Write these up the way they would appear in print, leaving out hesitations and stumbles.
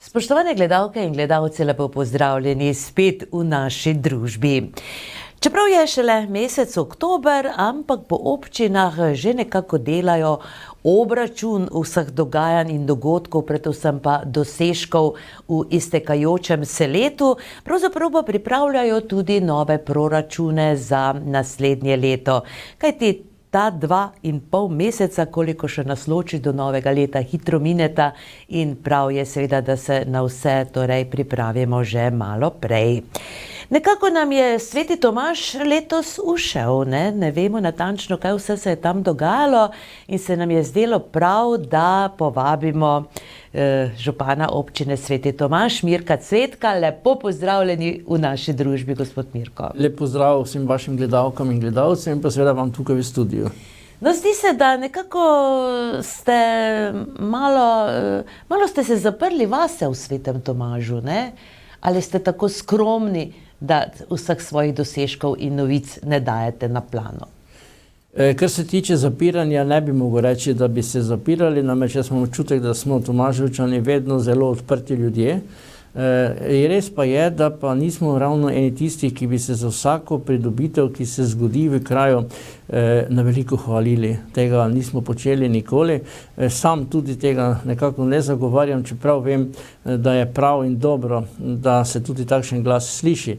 Spoštovane gledalke in gledalci, lepo pozdravljeni spet v naši družbi. Čeprav je šele mesec oktober, ampak po občinah že nekako delajo obračun vseh dogajanj in dogodkov, predvsem pa dosežkov v iztekajočem se letu, pravzaprav pa pripravljajo tudi nove proračune za naslednje leto. Kajti ta 2,5 meseca, koliko še nas loči do novega leta, hitro mineta in prav je seveda, da se na vse pripravimo že malo prej. Nekako nam je Sveti Tomaž letos ušel, ne vemo natančno, kaj vse se je tam dogajalo in se nam je zdelo prav, da povabimo župana občine Sveti Tomaž, Mirka Cvetka. Lepo pozdravljeni v naši družbi, gospod Mirko. Lep pozdrav vsem vašim gledalkam in gledalcem in pa seveda vam tukaj v studiu. No, zdi se, da nekako ste malo ste se zaprli vase v Svetem Tomažu, ne? Ali ste tako skromni, da vseh svojih dosežkov in novic ne dajete na plano? Kar se tiče zapiranja, ne bi mogel reči, da bi se zapirali, namreč jaz imam občutek, da smo Tomaževčani vedno zelo odprti ljudje. Res pa je, da pa nismo ravno eni tistih, ki bi se za vsako pridobitev, ki se zgodi v kraju, na veliko hvalili. Tega nismo počeli nikoli. Sam tudi tega nekako ne zagovarjam, čeprav vem, da je prav in dobro, da se tudi takšen glas sliši.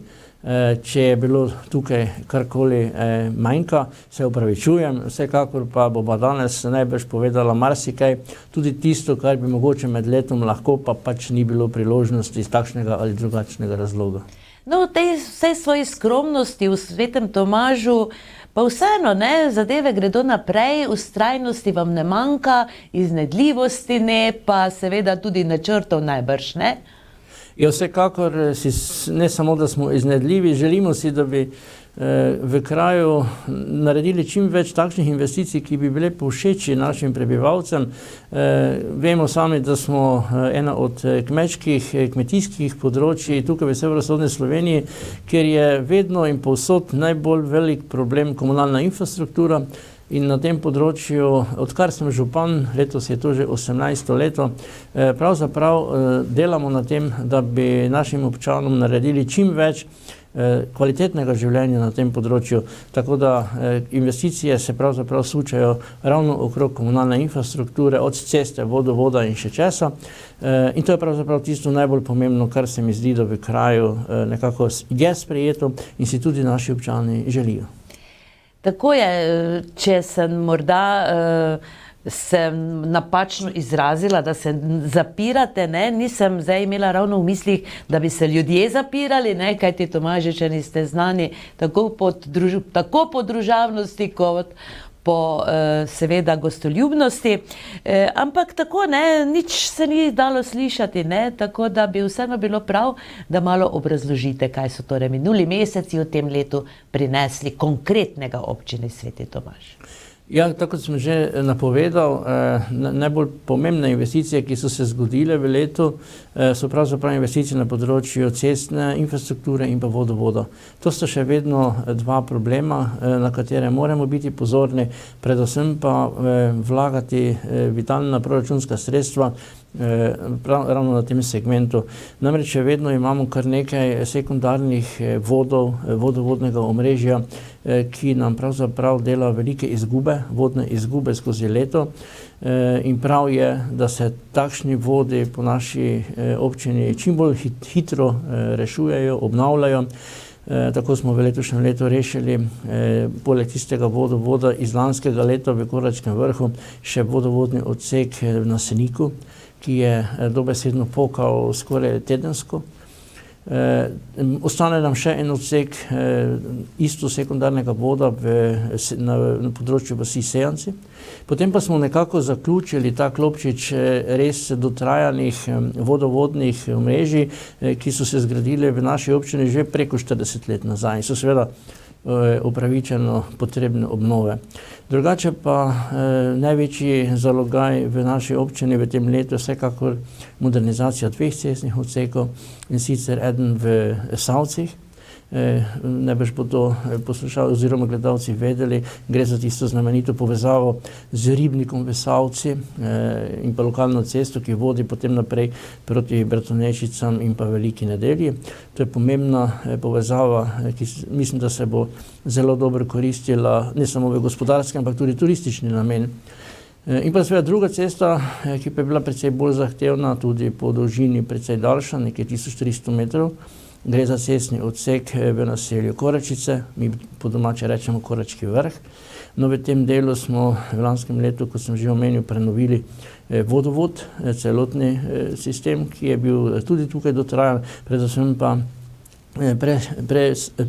Če je bilo tukaj karkoli manjka, se opravičujem, vsekakor pa bo danes najbrž povedala marsikaj, tudi tisto, kar bi mogoče med letom lahko, pa pač ni bilo priložnosti iz takšnega ali drugačnega razloga. No, v tej vsej svoji skromnosti v Svetem Tomažu pa vseeno, zadeve gredo naprej, vztrajnosti vam ne manjka, iznajdljivosti ne, pa seveda tudi načrtov najbrž, ne? Ja, vsekakor ne samo, da smo iznajdljivi, želimo si, da bi v kraju naredili čim več takšnih investicij, ki bi bile povšeči našim prebivalcem. Vemo sami, da smo ena od kmetijskih področij tukaj v severovzhodni Sloveniji, kjer je vedno in povsod najbolj velik problem komunalna infrastruktura. In na tem področju, odkar sem župan, letos je to že 18. leto, pravzaprav delamo na tem, da bi našim občanom naredili čim več kvalitetnega življenja na tem področju. Tako da investicije se pravzaprav sučajo ravno okrog komunalne infrastrukture, od ceste, vodovoda in še česa. In to je pravzaprav tisto najbolj pomembno, kar se mi zdi, da v kraju nekako je sprejeto in si tudi naši občani želijo. Tako je, če sem morda napačno izrazila, da se zapirate, nisem zdaj imela ravno v mislih, da bi se ljudje zapirali, kajti Tomaževčani ste znani tako po družabnosti kot po seveda gostoljubnosti, ampak tako nič se ni dalo slišati, tako da bi vseeno bilo prav, da malo obrazložite, kaj so torej minuli meseci v tem letu prinesli konkretnega občini Sveti Tomaž. Ja, tako kot sem že napovedal, najbolj pomembne investicije, ki so se zgodile v letu, so pravzaprav investicije na področju cestne infrastrukture in pa vodovoda. To sta še vedno dva problema, na katere moramo biti pozorni, predvsem pa vlagati vitalna proračunska sredstva ravno na tem segmentu. Namreč še vedno imamo kar nekaj sekundarnih vodovodnega omrežja, ki nam pravzaprav dela velike izgube, vodne izgube skozi leto. In prav je, da se takšni vodi po naši občini čim bolj hitro rešujejo, obnavljajo. Tako smo v letošnjem letu rešili poleg tistega vodovoda iz lanskega leta v Korlačkem vrhu še vodovodni odsek na Seniku, ki je dobesedno pokal skoraj tedensko. Ostane nam še en odsek isto sekundarnega voda na področju vasi Sejanci. Potem pa smo nekako zaključili ta klopčič res dotrajanih vodovodnih omrežij, ki so se zgradile v naši občini že preko 40 let nazaj in so seveda upravičeno potrebne obnove. Drugače pa največji zalogaj v naši občini v tem letu je vsekakor modernizacija 2 cestnih odsekov, in sicer eden v Savcih, Najbrž bodo poslušali oziroma gledalci vedeli, gre za tisto znamenito povezavo z ribnikom v Savci in pa lokalno cesto, ki vodi potem naprej proti Bratonečicam in pa Veliki nedelji. To je pomembna povezava, ki mislim, da se bo zelo dobro koristila ne samo v gospodarskem, ampak tudi turistični namen. In pa seveda druga cesta, ki pa je bila precej bolj zahtevna, tudi po dolžini precej daljša, nekaj 1300 metrov. Gre za cestni odsek v naselju Koračice, mi po domače rečemo Korački vrh. No, v tem delu smo v lanskem letu, kot sem že omenil, prenovili vodovod, celotni sistem, ki je bil tudi tukaj dotrajan, predvsem pa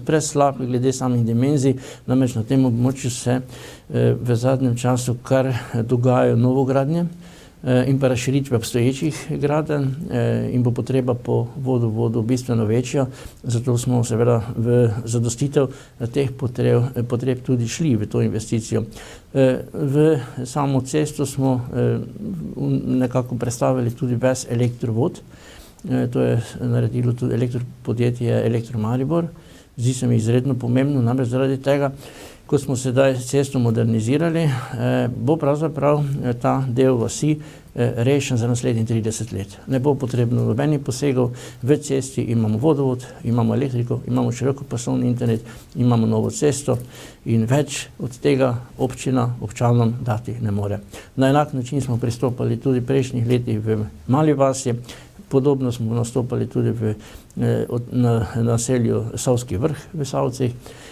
preslab glede samih dimenzij, namreč na tem območju se v zadnjem času kar dogajajo novogradnje in pa razširitve obstoječih gradenj in bo potreba po vodovodu bistveno večja, zato smo seveda v zadostitev teh potreb tudi šli v to investicijo. V samo cesto smo nekako predstavili tudi ves elektrovod. To je naredilo tudi elektropodjetje Elektro Maribor. Zdi se mi izredno pomembno, namreč zaradi tega, ko smo sedaj cesto modernizirali, bo pravzaprav ta del vasi rešen za naslednjih 30 let. Ne bo potrebno nobenih posegov v cesti, imamo vodovod, imamo elektriko, imamo širokopasovni internet, imamo novo cesto in več od tega občina občanom dati ne more. Na enak način smo pristopali tudi prejšnjih letih v Mali vasi, podobno smo nastopali tudi v naselju Savski vrh v Savcih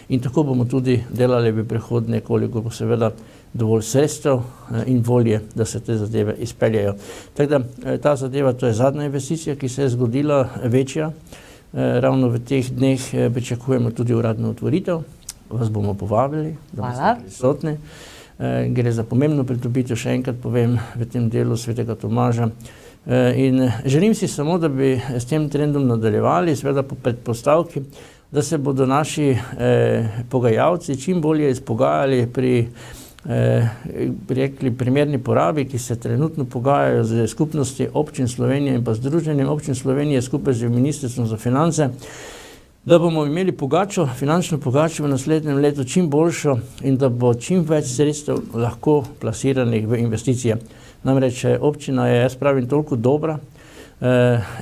in tako bomo tudi delali v prihodnje, koliko bo seveda dovolj sredstev in volje, da se te zadeve izpeljajo. Tako da ta zadeva, to je zadnja investicija, ki se je zgodila večja. Ravno v teh dneh pričakujemo tudi uradno otvoritev. Vas bomo povabili, da boste prisotni. Gre za pomembno pridobitev, še enkrat povem, v tem delu Svetega Tomaža. In želim si samo, da bi s tem trendom nadaljevali, seveda po predpostavki, da se bodo naši pogajalci čim bolje izpogajali pri primerni porabi, ki se trenutno pogajajo z skupnosti občin Slovenije in pa Združenjem občin Slovenije skupaj z Ministrstvom za finance, da bomo imeli finančno pogačo v naslednjem letu čim boljšo in da bo čim več sredstev lahko plasiranih v investicije. Namreč občina je, jaz pravim, toliko dobra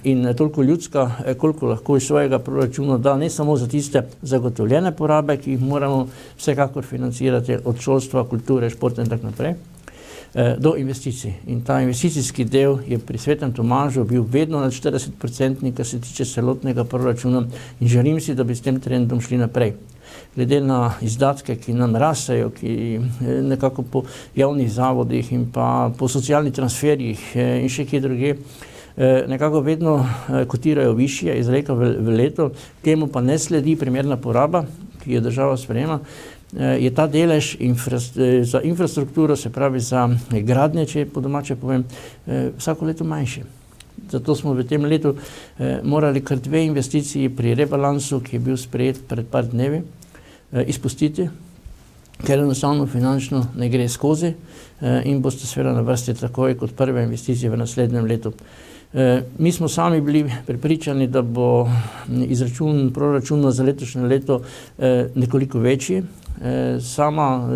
in toliko ljudska, koliko lahko iz svojega proračuna da, ne samo za tiste zagotovljene porabe, ki jih moramo vsekakor financirati od šolstva, kulture, športa in tako naprej, do investicij. In ta investicijski del je pri Svetem Tomažu bil vedno nad 40%, kar se tiče celotnega proračuna in želim si, da bi s tem trendom šli naprej. Glede na izdatke, ki nam rastejo, ki nekako po javnih zavodih in pa po socialnih transferjih in še kje druge, nekako vedno kotirajo višje iz leta v leto, temu pa ne sledi primerna poraba, ki jo država sprejema, je ta delež za infrastrukturo, se pravi za gradnje, če po domače povem, vsako leto manjše. Zato smo v tem letu morali kar 2 investiciji pri rebalansu, ki je bil sprejet pred par dnevi, izpustiti, ker enostavno finančno ne gre skozi in boste seveda na vrsti takoj kot prve investicije v naslednjem letu. Mi smo sami bili prepričani, da bo izračun proračuna za letošnje leto nekoliko večji. Sama,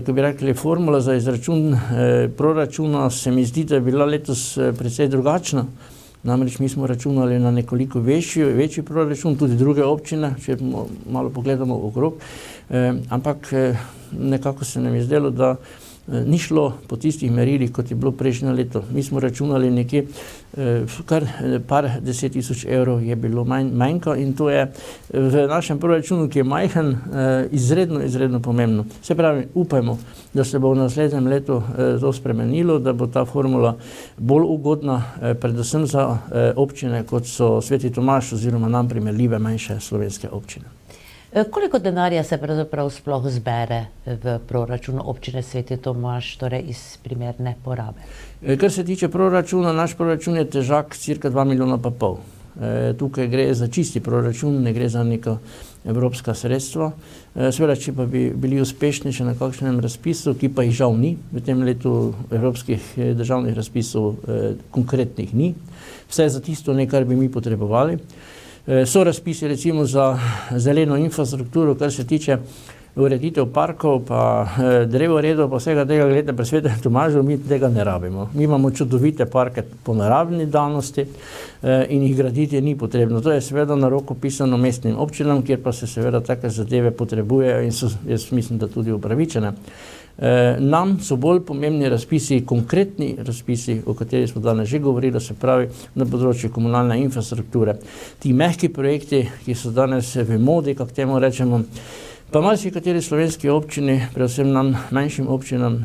ko bi rekli, formula za izračun proračuna se mi zdi, da je bila letos precej drugačna. Namreč mi smo računali na nekoliko večji proračun, tudi druge občine, če malo pogledamo okrog, ampak nekako se nam je zdelo, da ni šlo po tistih merilih, kot je bilo prejšnje leto. Mi smo računali nekje kar par 10 000 evrov je bilo manjka in to je v našem proračunu, ki je majhen, izredno pomembno. Se pravi, upajmo, da se bo v naslednjem letu to spremenilo, da bo ta formula bolj ugodna, predvsem za občine, kot so Sveti Tomaž oziroma nam primerljive manjše slovenske občine. Koliko denarja se pravzaprav sploh zbere v proračunu občine Sveti Tomaž, torej iz primerne porabe? Kar se tiče proračuna, naš proračun je težak cirka 2,5 milijona. Tukaj gre za čisti proračun, ne gre za neka evropska sredstva. Seveda, če pa bi bili uspešni še na kakšnem razpisu, ki pa jih žal ni, v tem letu evropskih državnih razpisov konkretnih ni, vse za tisto, kar bi mi potrebovali. So razpisi recimo za zeleno infrastrukturo, kar se tiče ureditev parkov, pa drevoredov, pa vsega tega, gledajte, pri Svetem Tomažu mi tega ne rabimo. Mi imamo čudovite parke po naravni danosti in jih graditi ni potrebno. To je seveda na roko pisano mestnim občinam, kjer pa se seveda take zadeve potrebujejo in so, jaz mislim, da tudi upravičene. Nam so bolj pomembni razpisi, konkretni razpisi, o katerih smo danes že govorili, se pravi na področju komunalne infrastrukture. Ti mehki projekti, ki so danes v modi, kako temu rečemo, pa marsikateri slovenski občini, predvsem nam manjšim občinam,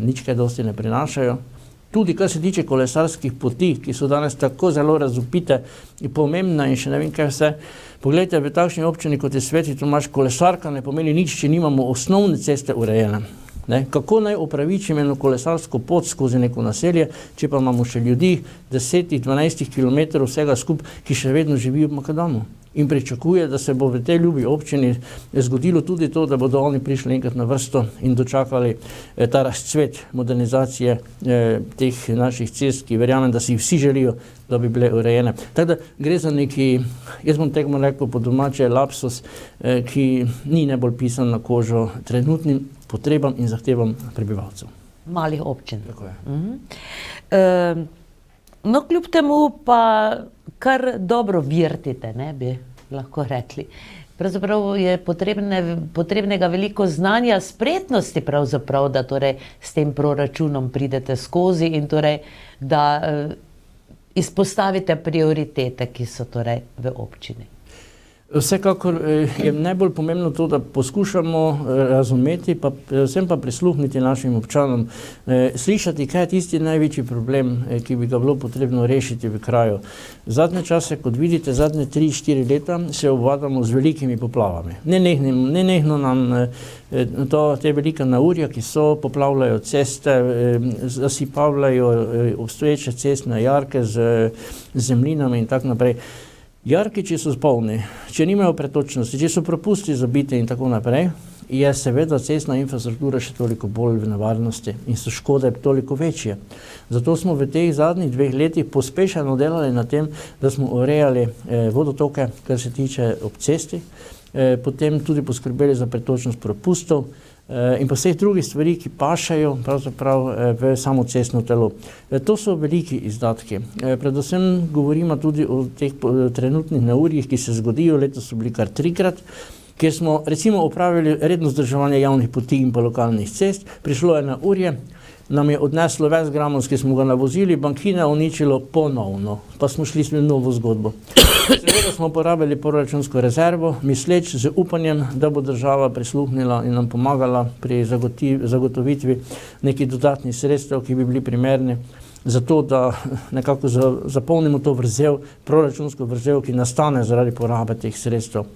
nič kaj dosti ne prinašajo. Tudi kar se tiče kolesarskih poti, ki so danes tako zelo razvpite in pomembne in še ne vem kaj vse. Poglejte, v takšni občini, kot je Sveti Tomaž, kolesarka ne pomeni nič, če nimamo osnovne ceste urejene. Kako naj upravičim eno kolesarsko pot skozi neko naselje, če pa imamo še ljudi 10-12 km vsega skupaj, ki še vedno živijo v Makadamu. In pričakuje, da se bo v tej ljubi občini zgodilo tudi to, da bodo oni prišli enkrat na vrsto in dočakali ta razcvet modernizacije teh naših cest, ki verjamem, da si vsi želijo, da bi bile urejene. Tako da gre za neki, jaz bom tekmo rekel po domače, lapsus, ki ni najbolj pisan na kožo trenutnim potrebam in zahtevam prebivalcev. Malih občin. Tako je. No, kljub temu pa kar dobro vrtite, ne bi lahko rekli. Pravzaprav je potrebnega veliko znanja, spretnosti pravzaprav, da torej s tem proračunom pridete skozi in torej, da izpostavite prioritete, ki so torej v občini. Vsekakor je najbolj pomembno to, da poskušamo razumeti, pa predvsem pa prisluhniti našim občanom, slišati, kaj je tisti največji problem, ki bi ga bilo potrebno rešiti v kraju. Zadnje čase, kot vidite, zadnje 3-4 leta se obvladamo z velikimi poplavami. Nenehno nam te velika naurja, ki so, poplavljajo ceste, zasipavljajo obstoječe cestne jarke z zemljinami in tako naprej. Jarki, če so polni, če nimajo pretočnosti, če so propusti zabiti in tako naprej, je seveda cestna infrastruktura še toliko bolj v nevarnosti in so škode toliko večje. Zato smo v teh zadnjih 2 letih pospešeno delali na tem, da smo urejali vodotoke, kar se tiče ob cesti, potem tudi poskrbeli za pretočnost propustov, in pa vseh drugih stvari, ki pašajo pravzaprav v samo cestno telo. To so veliki izdatki. Predvsem govorimo tudi o teh trenutnih neurjih, ki se zgodijo, letos so bili kar 3-krat, kjer smo recimo opravili redno vzdrževanje javnih poti in pa lokalnih cest, prišlo je neurje, nam je odneslo več gramov, ki smo ga navozili, bankine uničilo ponovno, pa smo šli v novo zgodbo. Seveda smo porabili proračunsko rezervo, misleč z upanjem, da bo država prisluhnila in nam pomagala pri zagotovitvi nekih dodatnih sredstev, ki bi bili primerni, zato da nekako zapolnimo to vrzel, proračunsko vrzel, ki nastane zaradi porabe teh sredstev.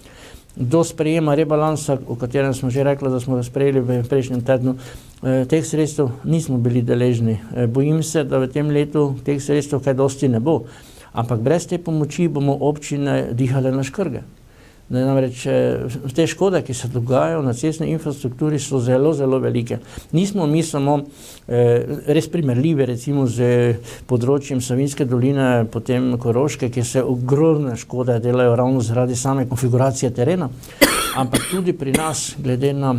Do sprejema rebalansa, o katerem smo že rekli, da smo ga sprejeli v prejšnjem tednu, teh sredstev nismo bili deležni. Bojim se, da v tem letu teh sredstev kaj dosti ne bo, ampak brez te pomoči bomo občine dihale na škrge. Namreč te škode, ki se dogajajo na cestni infrastrukturi, so zelo, zelo velike. Nismo mi samo res primerljivi recimo z področjem Savinjske doline, potem Koroške, kjer se ogromne škode delajo ravno zaradi same konfiguracije terena, ampak tudi pri nas, glede na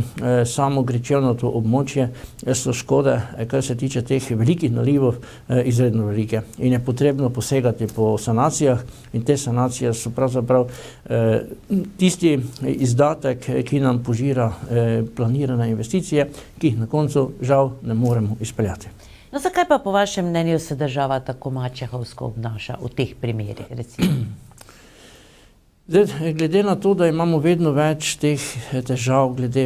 samo gričevnato območje, so škode, kar se tiče teh velikih nalivov, izredno velike. In je potrebno posegati po sanacijah in te sanacije so pravzaprav tisti izdatek, ki nam požira planirane investicije, ki jih na koncu žal ne moremo izpeljati. No, zakaj pa po vašem mnenju se država tako mačehovsko obnaša v teh primerih, recimo? Glede na to, da imamo vedno več teh težav glede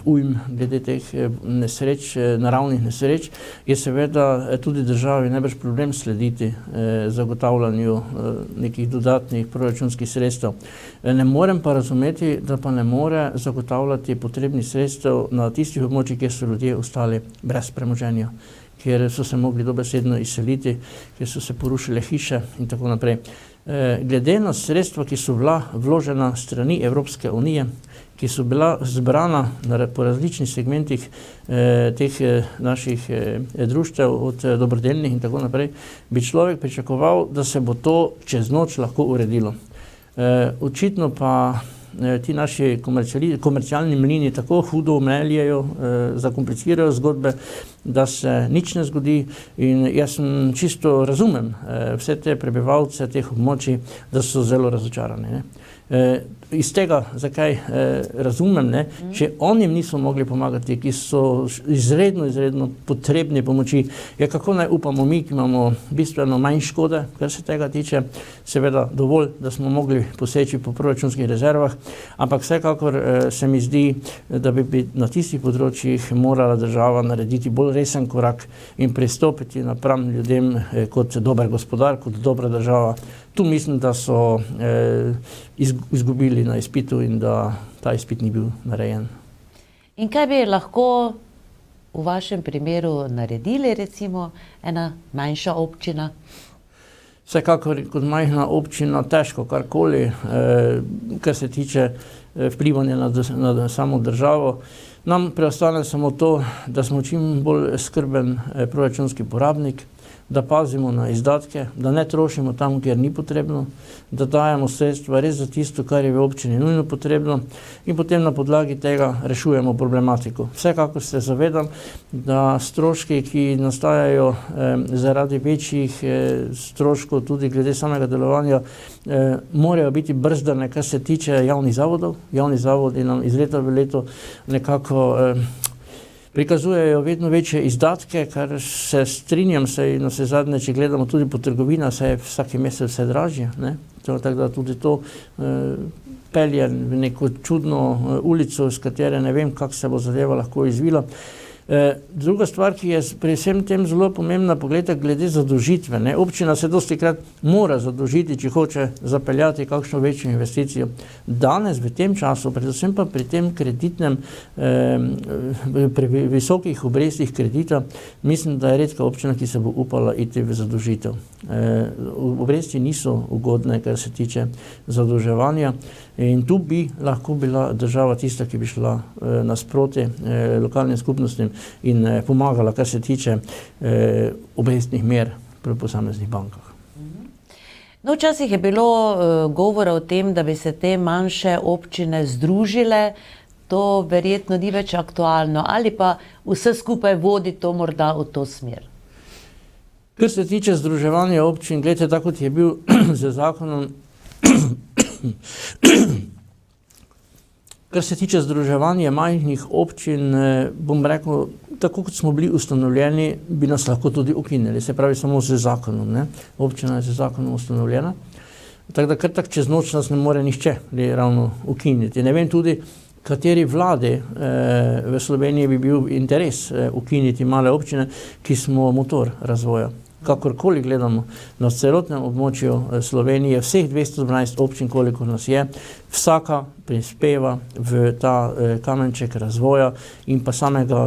ujm, glede teh nesreč, naravnih nesreč, je seveda tudi državi najbrž problem slediti zagotavljanju nekih dodatnih proračunskih sredstev. Ne morem pa razumeti, da pa ne more zagotavljati potrebnih sredstev na tistih območjih, kjer so ljudje ostali brez premoženja, kjer so se mogli dobesedno izseliti, kjer so se porušile hiše in tako naprej. Glede na sredstva, ki so bila vložena strani Evropske unije, ki so bila zbrana po različnih segmentih teh naših društev, od dobrodelnih in tako naprej, bi človek pričakoval, da se bo to čez noč lahko uredilo. Očitno pa ti naši komercialni mlini tako hudo meljejo, zakomplicirajo zgodbe, da se nič ne zgodi, in jaz sem čisto razumem vse te prebivalce teh območij, da so zelo razočarani. Iz tega, zakaj razumem, če oni niso mogli pomagati, ki so izredno potrebni pomoči, kako naj upamo mi, ki imamo bistveno manj škode, kar se tega tiče, seveda dovolj, da smo mogli poseči po proračunskih rezervah, ampak vsekakor se mi zdi, da bi na tistih področjih morala država narediti bolj resen korak in pristopiti napram ljudem kot dober gospodar, kot dobra država. Tu mislim, da so izgubili na izpitu in da ta izpit ni bil narejen. In kaj bi lahko v vašem primeru naredili, recimo, ena manjša občina? Vsekakor kot majhna občina težko karkoli, kar se tiče vplivanja na samo državo. Nam preostane samo to, da smo čim bolj skrben proračunski porabnik, da pazimo na izdatke, da ne trošimo tam, kjer ni potrebno, da dajemo sredstva res za tisto, kar je v občini nujno potrebno, in potem na podlagi tega rešujemo problematiko. Vsekakor se zavedam, da stroški, ki nastajajo zaradi večjih stroškov, tudi glede samega delovanja, morajo biti brzdane, kar se tiče javnih zavodov. Javni zavodi nam iz leta v leto nekako prikazujejo vedno večje izdatke, kar se strinjam, na vse zadnje, če gledamo tudi po trgovinah, se je vsaki mesec vse dražje. Tako da tudi to pelje v neko čudno ulico, s katere ne vem, kako se bo zadeva lahko izvila. Druga stvar, ki je pri vsem tem zelo pomembna, poglejte, glede zadolžitve. Občina se dostikrat mora zadolžiti, če hoče zapeljati kakšno večjo investicijo. Danes, v tem času, predvsem pa pri tem kreditnem, pri visokih obrestih kredita, mislim, da je redka občina, ki se bo upala iti v zadolžitev. Obresti niso ugodne, kar se tiče zadolževanja, in tu bi lahko bila država tista, ki bi šla nasproti lokalnim skupnostim in pomagala, kar se tiče obrestnih mer pri posameznih bankah. No, včasih je bilo govora o tem, da bi se te manjše občine združile. To verjetno ni več aktualno, ali pa vse skupaj vodi to morda v to smer? Kar se tiče združevanja občin, gledajte, tako kot je bil z zakonom, kar se tiče združevanja majhnih občin, bom rekel, tako kot smo bili ustanovljeni, bi nas lahko tudi ukinili, se pravi samo z zakonom. Občina je z zakonom ustanovljena, tako da kar tak čez noč nas ne more nihče ravno ukiniti. Ne vem tudi, kateri vladi v Sloveniji bi bil interes ukiniti male občine, ki smo motor razvoja. Kakorkoli gledamo na celotnem območju Slovenije, vseh 212 občin, koliko nas je, vsaka prispeva v ta kamenček razvoja in pa samega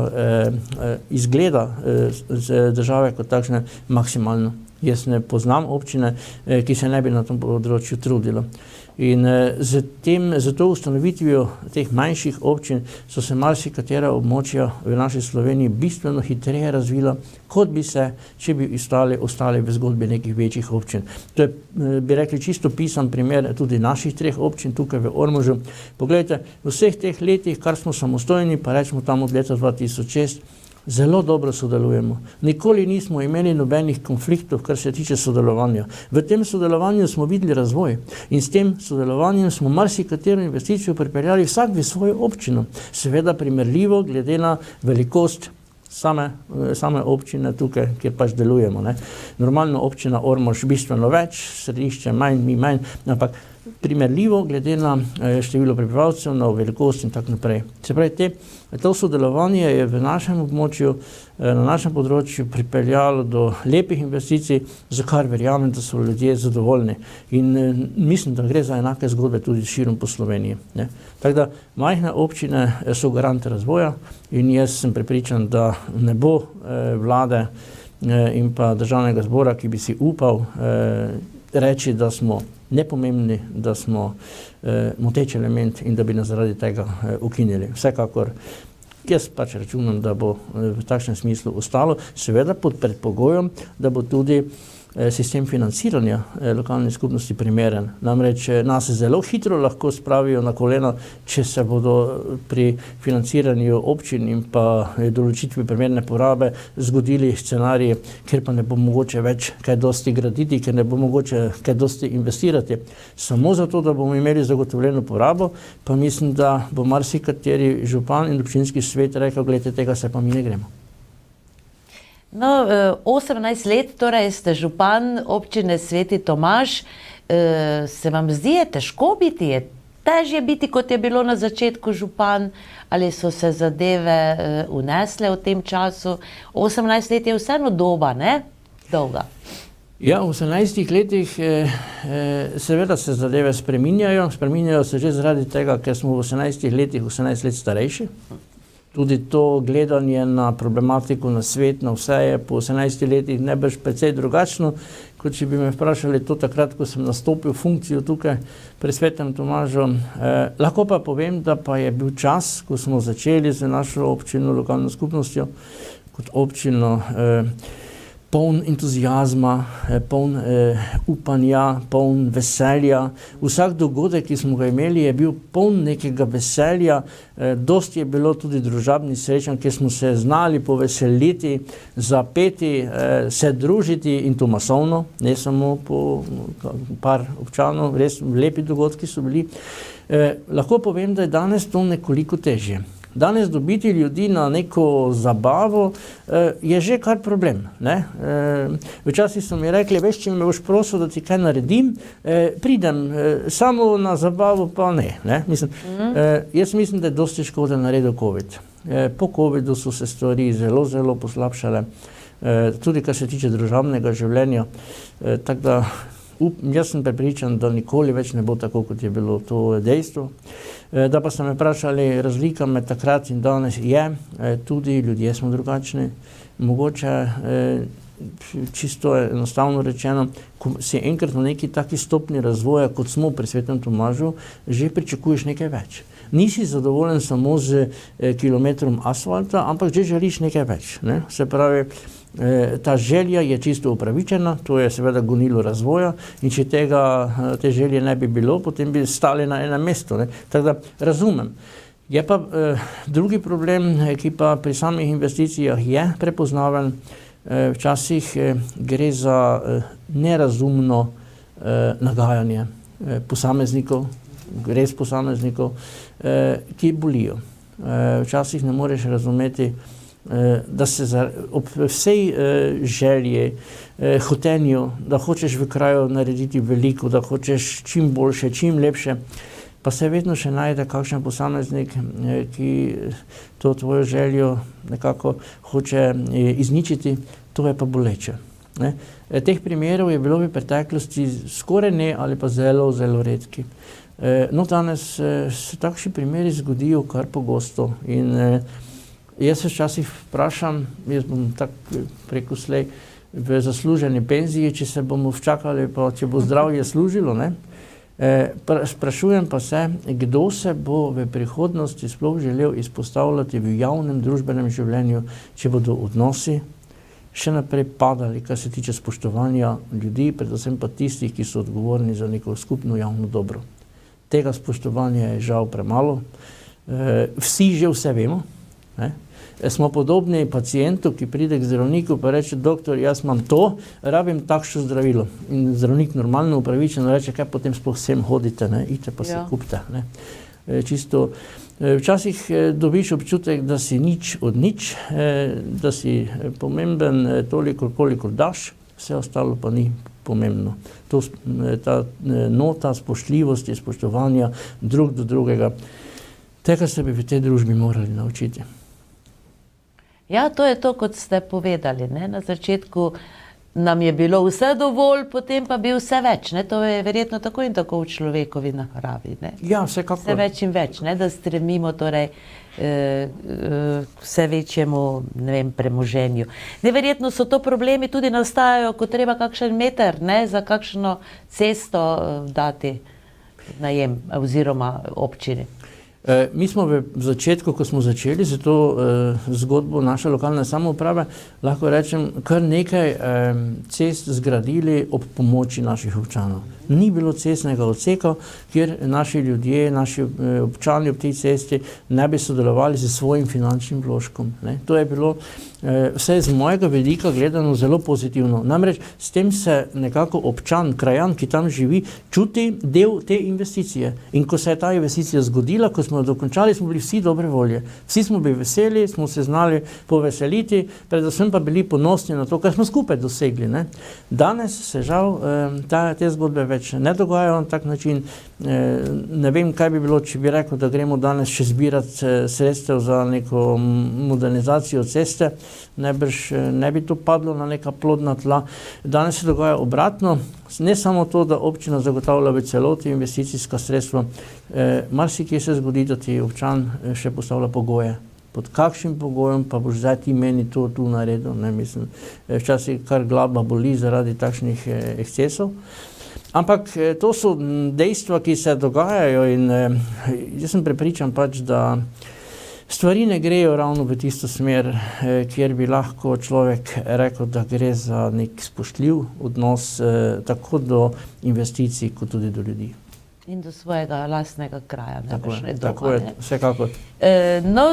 izgleda države kot takšne maksimalno. Jaz ne poznam občine, ki se ne bi na tem področju trudila. In z to ustanovitvijo teh manjših občin so se marsikatera območja v naši Sloveniji bistveno hitreje razvila, kot bi se, če bi ostali v zgodbi nekih večjih občin. To je, bi rekli, čisto pisan primer tudi naših 3 občin tukaj v Ormožu. Poglejte, v vseh teh letih, kar smo samostojni, pa rečemo tam od leta 2006, zelo dobro sodelujemo. Nikoli nismo imeli nobenih konfliktov, kar se tiče sodelovanja. V tem sodelovanju smo videli razvoj in s tem sodelovanjem smo marsikatero investicijo pripeljali vsak v svojo občino. Seveda primerljivo glede na velikost same občine tukaj, kjer pač delujemo. Normalno občina Ormož bistveno več, središče manj, mi manj, ampak primerljivo glede na število prebivalcev, na velikost in tako naprej. Se pravi, to sodelovanje je v našem območju, na našem področju pripeljalo do lepih investicij, za kar verjamem, da so ljudje zadovoljni. In mislim, da gre za enake zgodbe tudi širom po Sloveniji. Tako da majhne občine so garante razvoja in jaz sem prepričan, da ne bo vlade in pa državnega zbora, ki bi si upal reči, da smo nepomembni, da smo moteč element in da bi nas zaradi tega ukinili. Vsekakor jaz pač računam, da bo v takšnem smislu ostalo, seveda pod predpogojem, da bo tudi sistem financiranja lokalne skupnosti primeren. Namreč nas zelo hitro lahko spravijo na kolena, če se bodo pri financiranju občin in pa določitvi primerne porabe zgodili scenariji, ker pa ne bo mogoče več kaj dosti graditi, ker ne bo mogoče kaj dosti investirati. Samo zato, da bomo imeli zagotovljeno porabo, pa mislim, da bo marsikateri župan in občinski svet rekel, gledajte, tega se pa mi ne gremo. No, 18 let, torej ste župan občine Sveti Tomaž. Se vam zdi, je težko biti, je težje biti, kot je bilo na začetku župan, ali so se zadeve unesle v tem času? 18 let je vseeno doba, ne? Dolga. Ja, v 18 letih seveda se zadeve spreminjajo se že zaradi tega, ker smo v 18 letih 18 let starejši. Tudi to gledanje na problematiko, na svet, na vse je po 18 letih najbrž precej drugačno, kot če bi me vprašali to takrat, ko sem nastopil funkcijo tukaj pri Svetem Tomažu. Lahko pa povem, da pa je bil čas, ko smo začeli z našo občino, lokalno skupnostjo, kot občino, poln entuziazma, poln upanja, poln veselja. Vsak dogodek, ki smo ga imeli, je bil poln nekega veselja. Dosti je bilo tudi družabnih srečanj, kjer smo se znali poveseliti, zapeti, se družiti in to masovno, ne samo po par občanov, res lepi dogodki so bili. Lahko povem, da je danes to nekoliko težje. Danes dobiti ljudi na neko zabavo je že kar problem. Ne? Včasih so mi rekli, veš, če me boš prosil, da ti kaj naredim, pridem, samo na zabavo pa ne. Jaz mislim, da je dosti škode naredil COVID. Po COVIDu so se stvari zelo, zelo poslabšale, tudi kar se tiče družabnega življenja. Tako da jaz sem prepričan, da nikoli več ne bo tako, kot je bilo, to dejstvo. Da pa ste me vprašali, razlika med takrat in danes je, tudi ljudje smo drugačni. Mogoče, čisto enostavno rečeno, ko si enkrat na neki taki stopni razvoja, kot smo pri Svetem Tomažu, že pričakuješ nekaj več. Nisi zadovoljen samo z kilometrom asfalta, ampak že želiš nekaj več. Ne? Se pravi, ta želja je čisto upravičena, to je seveda gonilo razvoja in če te želje ne bi bilo, potem bi stali na enem mestu. Ne? Tako da razumem. Je pa drugi problem, ki pa pri samih investicijah je prepoznaven, včasih gre za nerazumno nagajanje posameznikov, res posameznikov, ki bolijo. Včasih ne moreš razumeti, da se ob vsej želji, hotenju, da hočeš v kraju narediti veliko, da hočeš čim boljše, čim lepše, pa se vedno še najde kakšen posameznik, ki to tvojo željo nekako hoče izničiti, to je pa boleče. Ne? Teh primerov je bilo v preteklosti skoraj ne ali pa zelo, zelo redki. No, danes se takšni primeri zgodijo kar pogosto in jaz se včasih vprašam, jaz bom tako preko slej v zasluženi penziji, če se bomo včakali, pa če bo zdravje služilo, ne? Sprašujem pa se, kdo se bo v prihodnosti sploh želel izpostavljati v javnem družbenem življenju, če bodo odnosi še naprej padali, kar se tiče spoštovanja ljudi, predvsem pa tistih, ki so odgovorni za neko skupno javno dobro. Tega spoštovanja je žal premalo. Vsi že vse vemo. Ne? Smo podobni pacientu, ki pride k zdravniku pa reče, doktor, jaz imam to, rabim takšno zdravilo. In zdravnik normalno upravičeno reče, kaj potem sploh sem hodite, ne? Idite pa se kupite. Ne? Čisto, včasih dobiš občutek, da si nič od nič, da si pomemben toliko, kolikor daš, vse ostalo pa ni pomembno. Ta nota spoštljivosti, spoštovanja drug do drugega, tega se bi v tej družbi morali naučiti. Ja, to je to, kot ste povedali. Ne? Na začetku nam je bilo vse dovolj, potem pa bi vse več. Ne? To je verjetno tako in tako v človekovi naravi. Ne? Ja, vsekakor. Vse več in več, ne? Da stremimo torej vse večjemu, ne vem, premoženju. Neverjetno so to problemi, tudi nastajajo, ko treba kakšen meter, ne, za kakšno cesto dati najem oziroma občini. Mi smo v začetku, ko smo začeli za to zgodbo naše lokalne samouprave, lahko rečem, kar nekaj cest zgradili ob pomoči naših občanov. Ni bilo cestnega odseka, kjer naši ljudje, naši občani ob tej cesti ne bi sodelovali z svojim finančnim vložkom. To je bilo vse z mojega vidika gledano zelo pozitivno. Namreč s tem se nekako občan, krajan, ki tam živi, čuti del te investicije. In ko se je ta investicija zgodila, ko smo jo dokončali, smo bili vsi dobre volje. Vsi smo bili veseli, smo se znali poveseliti, predvsem pa bili ponosni na to, kar smo skupaj dosegli. Danes se žal te zgodbe več ne dogajajo na tak način. Ne vem, kaj bi bilo, če bi rekel, da gremo danes še zbirati sredstev za neko modernizacijo ceste. Najbrž ne bi to padlo na neka plodna tla. Danes se dogaja obratno. Ne samo to, da občina zagotavlja v celoti investicijska sredstva, marsikje se zgodi, da ti občan še postavlja pogoje. Pod kakšnim pogojem pa boš zdaj ti meni to tu naredil? Mislim, včasih kar glava boli zaradi takšnih ekscesov. Ampak to so dejstva, ki se dogajajo in jaz sem prepričan pač, da stvari ne grejo ravno v tisto smer, kjer bi lahko človek rekel, da gre za nek spoštljiv odnos tako do investicij, kot tudi do ljudi. In do svojega lastnega kraja. Tako je, vsekakor. No,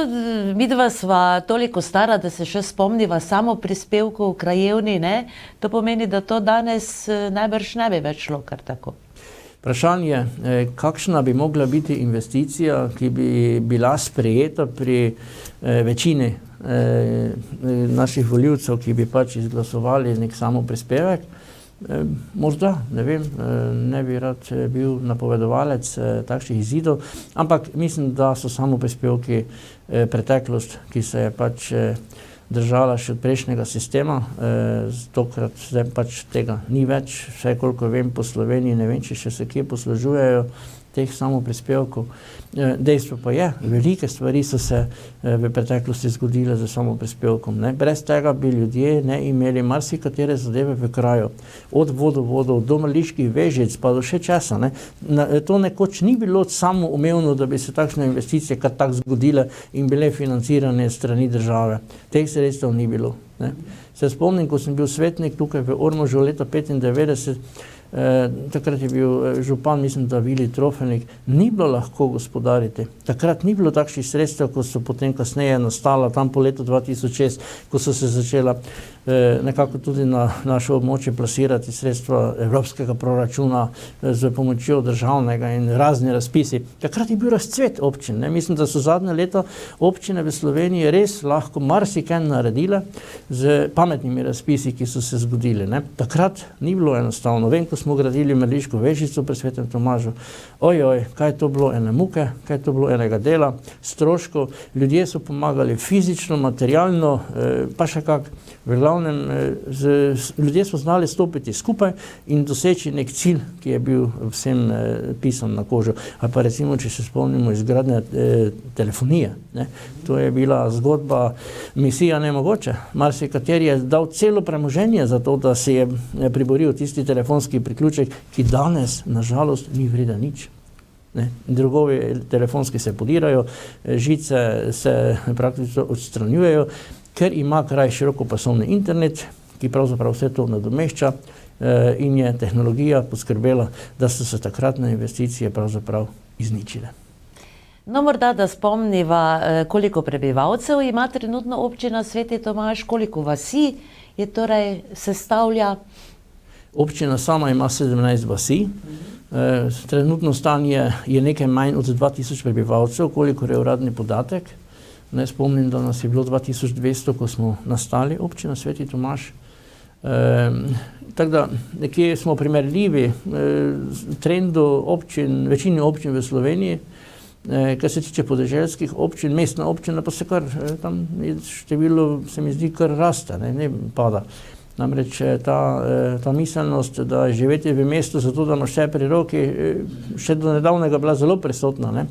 midva sva toliko stara, da se še spomniva samo prispevkov v krajevni, ne? To pomeni, da to danes najbrž ne bi več šlo kar tako. Vprašanje, kakšna bi mogla biti investicija, ki bi bila sprejeta pri večini naših volivcev, ki bi pač izglasovali nek samoprispevek. Morda, ne vem, ne bi rad bil napovedovalec takšnih izidov, ampak mislim, da so samoprispevki preteklost, ki se je pač držala še od prejšnjega sistema, tokrat zdaj pač tega ni več, vse koliko vem po Sloveniji, ne vem, če še se kje poslužujejo teh samoprispevkov. Dejstvo pa je, velike stvari so se v preteklosti zgodile z samoprispevkom. Brez tega bi ljudje ne imeli marsikatere zadeve v kraju. Od vodovodov do mrliških vežic pa do še česa. To nekoč ni bilo samoumevno, da bi se takšne investicije kar tak zgodile in bile financirane strani države. Teh sredstev ni bilo. Se spomnim, ko sem bil svetnik tukaj v Ormožu leta 1995, takrat je bil župan, mislim, da Vili Trofenik, ni bilo lahko gospodariti. Takrat ni bilo takšnih sredstev, ko so potem kasneje nastala, tam po letu 2006, ko so se začela nekako tudi na naše območje plasirati sredstva evropskega proračuna z pomočjo državnega in razni razpisi. Takrat je bil razcvet občin. Mislim, da so zadnje leta občine v Sloveniji res lahko marsikaj naredile z pametnimi razpisi, ki so se zgodili. Takrat ni bilo enostavno. Vem, ko smo gradili mrliško vežico pri Svetem Tomažu, kaj je to bilo ene muke, kaj je to bilo enega dela, stroškov, ljudje so pomagali fizično, materialno, pa še kak. V glavnem, ljudje smo znali stopiti skupaj in doseči nek cilj, ki je bil vsem pisan na kožo. Ali pa recimo, če se spomnimo izgradnje telefonije. To je bila zgodba misija nemogoče. Marsikateri je dal celo premoženje za to, da si je priboril tisti telefonski priključek, ki danes, nažalost, ni vreden nič. Drogovi telefonski se podirajo, žice se praktično odstranjujejo, ker ima kraj širokopasovni internet, ki pravzaprav vse to nadomešča in je tehnologija poskrbela, da so se takratne investicije pravzaprav izničile. No, morda da spomniva, koliko prebivalcev ima trenutno občina Sveti Tomaž, koliko vasi je torej sestavlja? Občina sama ima 17 vasi. Trenutno stanje je nekaj manj od 2000 prebivalcev, koliko je uradni podatek. Spomnim, da nas je bilo 2200, ko smo nastali občina Sveti Tomaž. Tako da nekje smo primerljivi trendu občin, večini občin v Sloveniji. Kar se tiče podeželskih občin, mestna občina pa se kar, tam število se mi zdi kar raste, ne pada. Namreč ta miselnost, da živeti v mestu zato, da imaš vse pri roki, še do nedavnega bila zelo prisotna.